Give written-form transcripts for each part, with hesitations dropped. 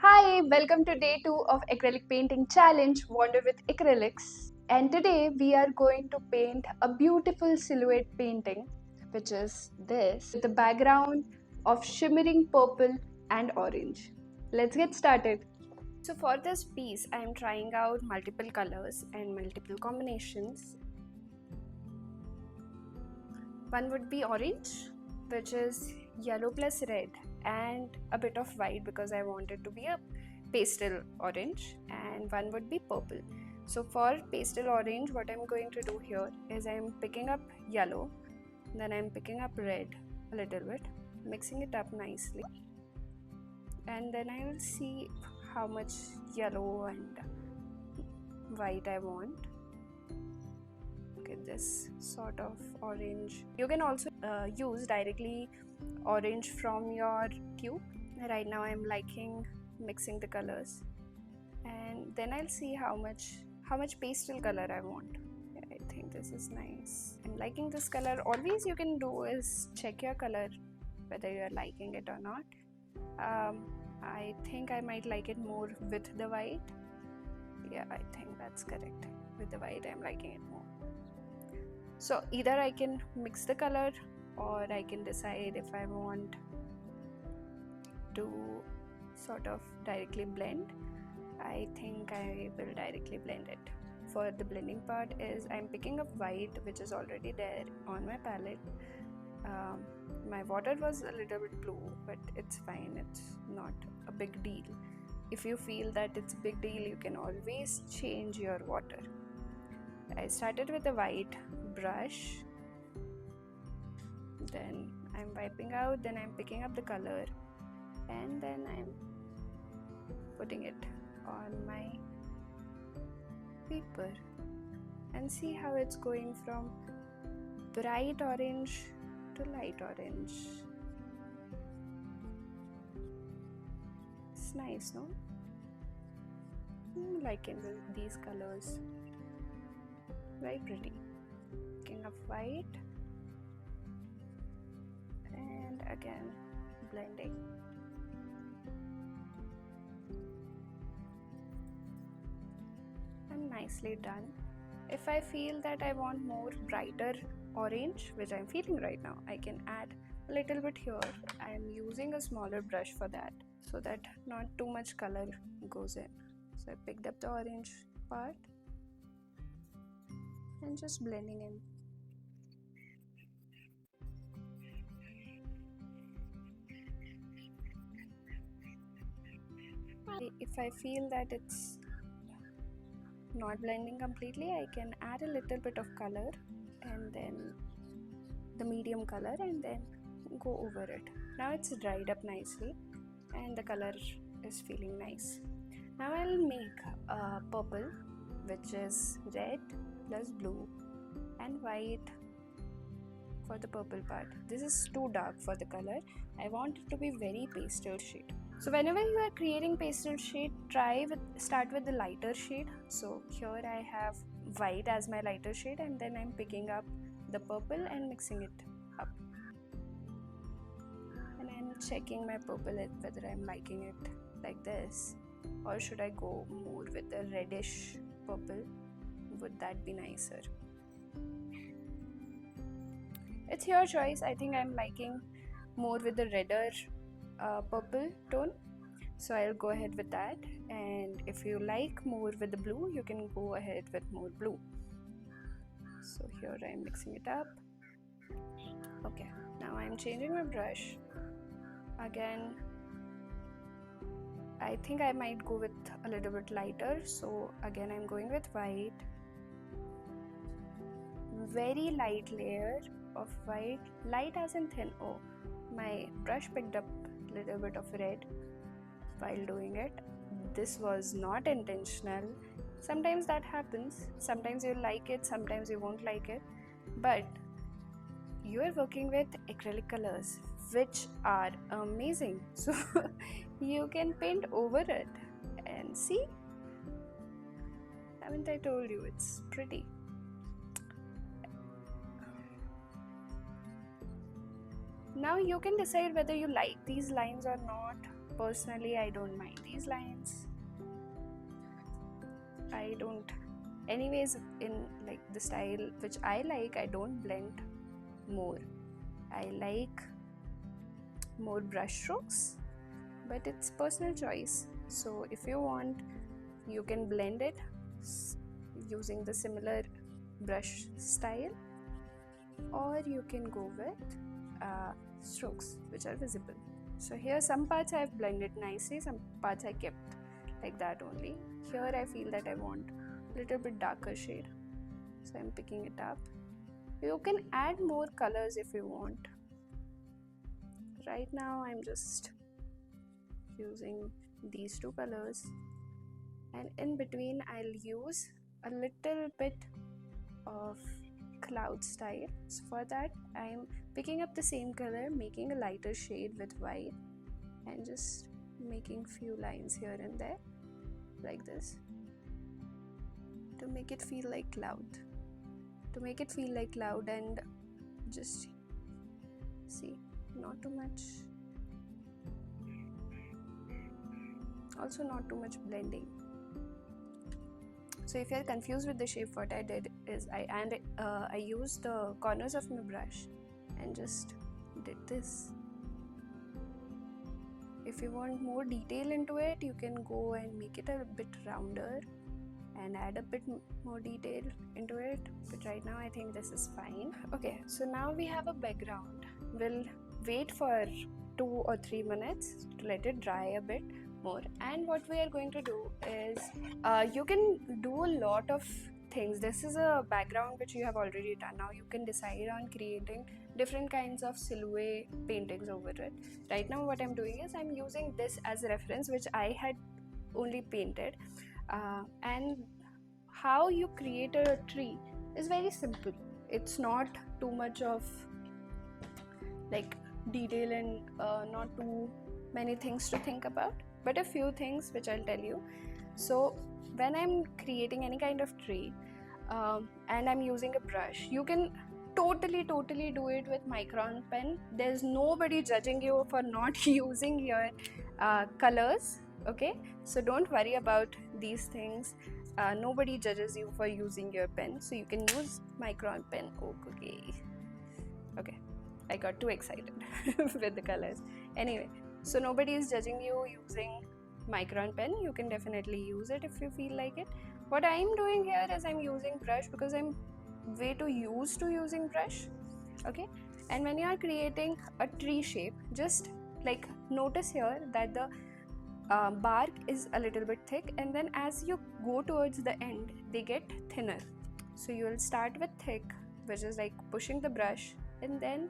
Hi, welcome to day 2 of acrylic painting challenge Wander with Acrylics. And today we are going to paint a beautiful silhouette painting, which is this, with the background of shimmering purple and orange. Let's get started. So for this piece, I am trying out multiple colors and multiple combinations. One would be orange, which is yellow plus red and a bit of white because I want it to be a pastel orange, and one would be purple. So for pastel orange, what I'm going to do here is I'm picking up yellow, then I'm picking up red a little bit, mixing it up nicely, and then I will see how much yellow and white I want. This sort of orange. You can also use directly orange from your cube. Right now I'm liking mixing the colors, and then I'll see how much pastel color I want. I think this is nice. I'm liking this color. Always you can do is check your color whether you are liking it or not. I think I might like it more with the white. Yeah, I think that's correct. With the white I'm liking it more. So either I can mix the color or I can decide if I want to sort of directly blend. I think I will directly blend it. For the blending part is I'm picking up white, which is already there on my palette. My water was a little bit blue, but it's fine, it's not a big deal. If you feel that it's a big deal, you can always change your water. I started with a white brush, then I'm wiping out, then I'm picking up the color, and then I'm putting it on my paper and see how it's going from bright orange to light orange. It's nice, no? I'm liking these colors. Very pretty. Picking up white and again blending. And nicely done. If I feel that I want more brighter orange, which I'm feeling right now, I can add a little bit here. I'm using a smaller brush for that so that not too much color goes in. So I picked up the orange part and just blending in. If I feel that it's not blending completely, I can add a little bit of color and then the medium color and then go over it. Now it's dried up nicely and the color is feeling nice. Now I'll make a purple, which is red plus blue and white for the purple part. This is too dark for the color. I want it to be very pastel shade. So whenever you are creating pastel shade, start with the lighter shade. So here I have white as my lighter shade, and then I'm picking up the purple and mixing it up. And I'm checking my purple whether I'm liking it like this, or should I go more with the reddish purple? Would that be nicer? It's your choice. I think I'm liking more with the redder purple tone, so I'll go ahead with that. And if you like more with the blue, you can go ahead with more blue. So here I'm mixing it up. Okay, now I'm changing my brush again. I think I might go with a little bit lighter, so again I'm going with white. Very light layer of white, light as in thin. Oh, my brush picked up a little bit of red while doing it. This was not intentional. Sometimes that happens. Sometimes you like it, sometimes you won't like it, but you are working with acrylic colors, which are amazing. So you can paint over it and see. Haven't I told you it's pretty? Now you can decide whether you like these lines or not. personally I don't mind these lines. I don't, anyways, in like the style which I like, I don't blend more. I like more brush strokes, but it's personal choice. So if you want, you can blend it using the similar brush style, or you can go with strokes which are visible. So here some parts I have blended nicely, some parts I kept like that only. Here I feel that I want a little bit darker shade, so I'm picking it up. You can add more colors if you want. Right now I'm just using these two colors, and in between I'll use a little bit of cloud style. So for that I'm picking up the same color, making a lighter shade with white, and just making few lines here and there like this to make it feel like cloud, and just see, not too much, also not too much blending. So if you're confused with the shape, what I did is I used the corners of my brush and just did this. If you want more detail into it, you can go and make it a bit rounder and add a bit more detail into it, but right now I think this is fine. Okay, so now we have a background. We'll wait for 2 or 3 minutes to let it dry a bit more, and what we are going to do is you can do a lot of things. This is a background which you have already done. Now you can decide on creating different kinds of silhouette paintings over it. Right now what I'm doing is I'm using this as a reference which I had only painted, and how you create a tree is very simple. It's not too much of like detail and not too many things to think about, but a few things which I'll tell you. So when I'm creating any kind of tree and I'm using a brush, you can totally do it with micron pen. There's nobody judging you for not using your colors, okay? So don't worry about these things. Nobody judges you for using your pen, so you can use micron pen. Okay, I got too excited with the colors. Anyway, so nobody is judging you using micron pen. You can definitely use it if you feel like it. What I'm doing here is I'm using brush because I'm way too used to using brush, okay? And when you are creating a tree shape, just like notice here that the bark is a little bit thick, and then as you go towards the end they get thinner. So you will start with thick, which is like pushing the brush, and then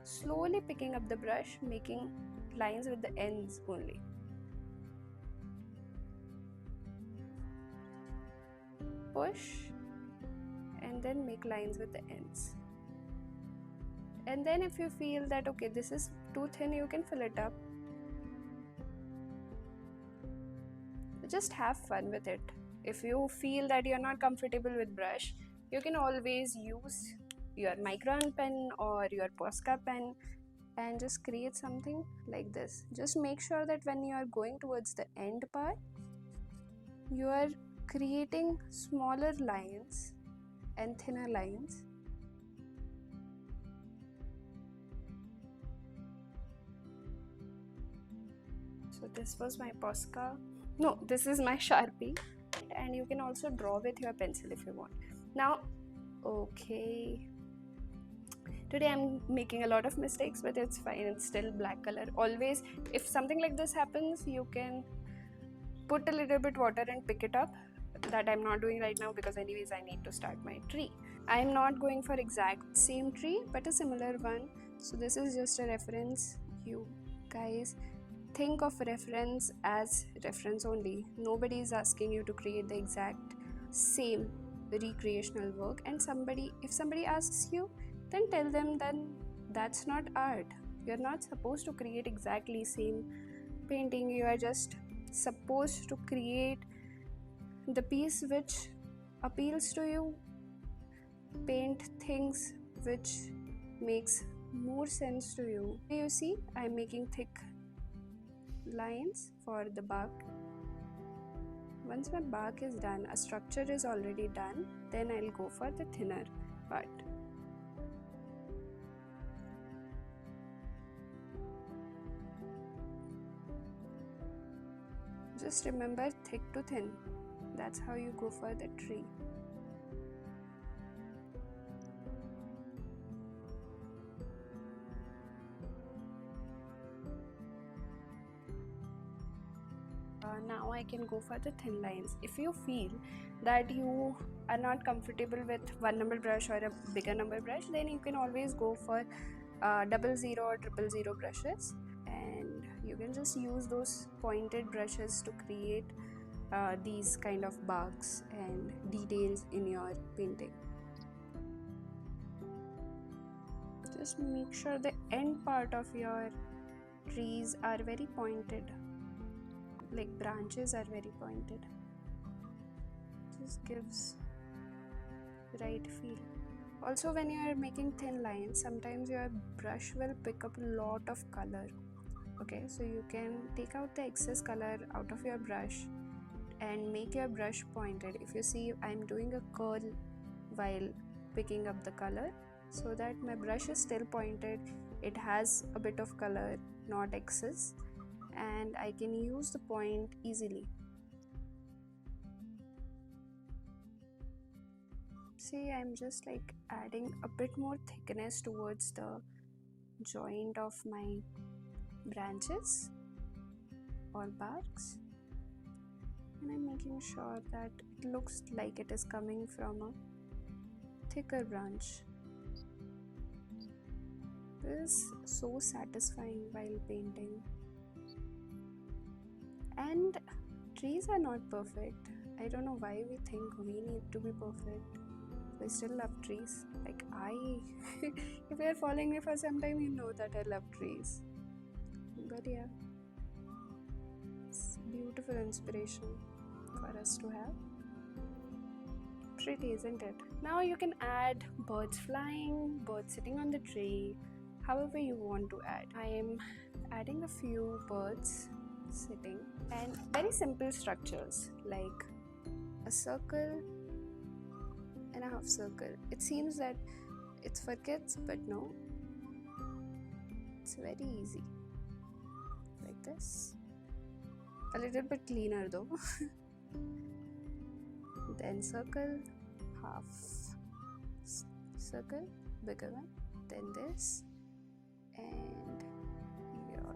slowly picking up the brush, making lines with the ends only. Push and then make lines with the ends. And then if you feel that okay, this is too thin, you can fill it up. Just have fun with it. If you feel that you're not comfortable with brush, you can always use your micron pen or your Posca pen and just create something like this. Just make sure that when you are going towards the end part, you are creating smaller lines and thinner lines. So this was my Posca. No, this is my Sharpie, and you can also draw with your pencil if you want. Now, okay, today I'm making a lot of mistakes, but it's fine. It's still black color. Always, if something like this happens, you can put a little bit water and pick it up. That I'm not doing right now because anyways I need to start my tree. I'm not going for exact same tree, but a similar one. So this is just a reference. You guys think of reference as reference only. Nobody is asking you to create the exact same recreational work, and if somebody asks you, then tell them then that's not art. You're not supposed to create exactly same painting. You are just supposed to create the piece which appeals to you. Paint things which makes more sense to you. You see, I'm making thick lines for the bark. Once my bark is done, a structure is already done, then I'll go for the thinner part. Just remember thick to thin. That's how you go for the tree. Now I can go for the thin lines. If you feel that you are not comfortable with 1 number brush or a bigger number brush, then you can always go for 00 or 000 brushes, and you can just use those pointed brushes to create these kind of barks and details in your painting. Just make sure the end part of your trees are very pointed, like branches are very pointed. Just gives right feel. Also, when you are making thin lines, sometimes your brush will pick up a lot of color. Okay, so you can take out the excess color out of your brush and make your brush pointed. If you see, I'm doing a curl while picking up the color, so that my brush is still pointed, it has a bit of color, not excess, and I can use the point easily. See, I'm just like adding a bit more thickness towards the joint of my branches or barks, and I'm making sure that it looks like it is coming from a thicker branch. This is so satisfying while painting. And trees are not perfect. I don't know why we think we need to be perfect. We still love trees. Like if you are following me for some time, you know that I love trees. But yeah, it's beautiful inspiration for us to have. Pretty, isn't it? Now you can add birds flying, birds sitting on the tree, however you want to add. I am adding a few birds sitting and very simple structures like a circle and a half circle. It seems that it's for kids, but no, it's very easy. Like this. A little bit cleaner though. Then circle, half circle, bigger one, then this, and your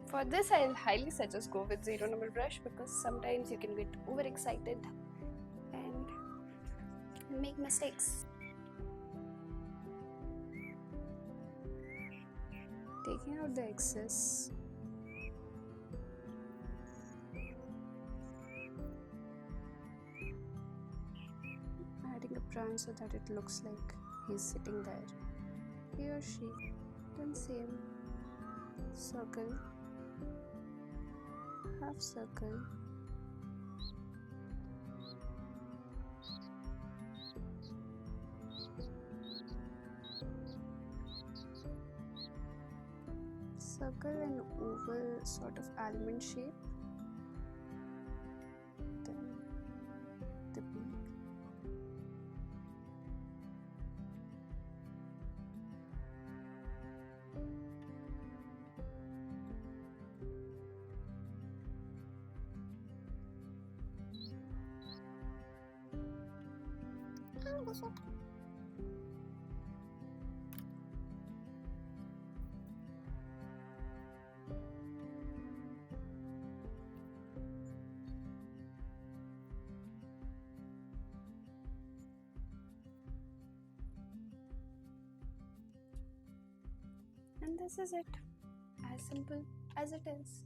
for this I'll highly suggest go with 0 number brush, because sometimes you can get overexcited and make mistakes. Taking out the excess. Adding a branch so that it looks like he's sitting there. He or she. Then same. Circle. Half circle. Circle an oval sort of almond shape, then the beak. And this is it, as simple as it is.